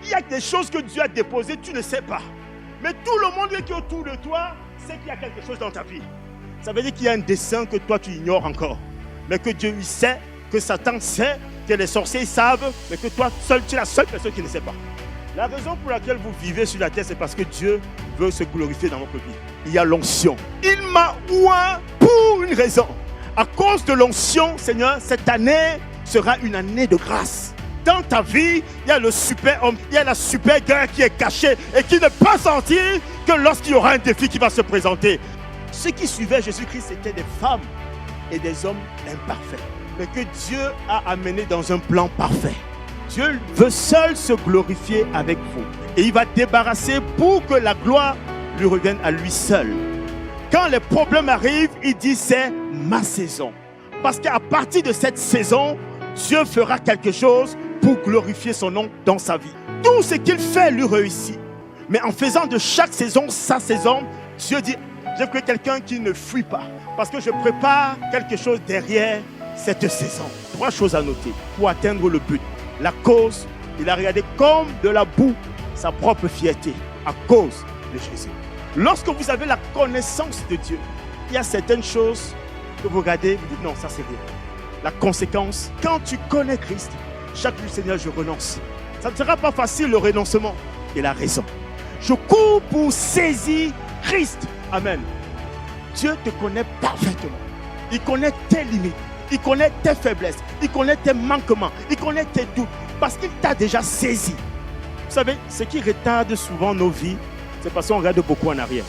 il y a des choses que Dieu a déposées, tu ne sais pas. Mais tout le monde qui est autour de toi sait qu'il y a quelque chose dans ta vie. Ça veut dire qu'il y a un dessein que toi tu ignores encore. Mais que Dieu lui sait, que Satan sait, que les sorciers savent, mais que toi seul, tu es la seule personne qui ne sait pas. La raison pour laquelle vous vivez sur la terre, c'est parce que Dieu veut se glorifier dans votre vie. Il y a l'onction. Il m'a oint pour une raison. À cause de l'onction, Seigneur, cette année sera une année de grâce. Dans ta vie, il y a le super homme, il y a la super guerre qui est cachée et qui ne peut sentir que lorsqu'il y aura un défi qui va se présenter. Ceux qui suivaient Jésus-Christ, c'était des femmes et des hommes imparfaits, mais que Dieu a amené dans un plan parfait. Dieu veut seul se glorifier avec vous. Et il va débarrasser pour que la gloire lui revienne à lui seul. Quand les problèmes arrivent, il dit c'est ma saison. Parce qu'à partir de cette saison, Dieu fera quelque chose pour glorifier son nom dans sa vie. Tout ce qu'il fait lui réussit. Mais en faisant de chaque saison sa saison, Dieu dit, je veux quelqu'un qui ne fuit pas. Parce que je prépare quelque chose derrière cette saison. 3 choses à noter pour atteindre le but. La cause, il a regardé comme de la boue sa propre fierté à cause de Jésus. Lorsque vous avez la connaissance de Dieu, il y a certaines choses que vous regardez, vous dites non, ça c'est rien. La conséquence, quand tu connais Christ, chaque jour, Seigneur, je renonce. Ça ne sera pas facile le renoncement. Il a raison. Je cours pour saisir Christ. Amen. Dieu te connaît parfaitement. Il connaît tes limites. Il connaît tes faiblesses. Il connaît tes manquements. Il connaît tes doutes. Parce qu'il t'a déjà saisi. Vous savez, ce qui retarde souvent nos vies, c'est parce qu'on regarde beaucoup en arrière.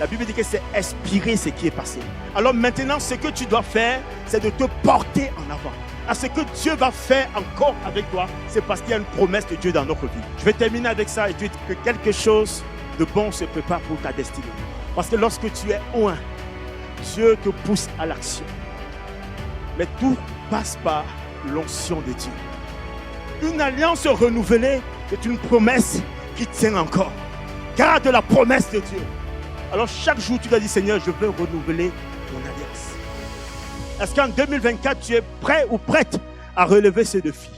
La Bible dit que c'est expirer ce qui est passé. Alors maintenant, ce que tu dois faire, c'est de te porter en avant. À ce que Dieu va faire encore avec toi, c'est parce qu'il y a une promesse de Dieu dans notre vie. Je vais terminer avec ça et te dire que quelque chose de bon se prépare pour ta destinée. Parce que lorsque tu es oint, Dieu te pousse à l'action. Mais tout passe par l'onction de Dieu. Une alliance renouvelée, c'est une promesse qui tient encore. Garde la promesse de Dieu. Alors chaque jour, tu dois dire, Seigneur, je veux renouveler mon alliance. Est-ce qu'en 2024, tu es prêt ou prête à relever ce défi?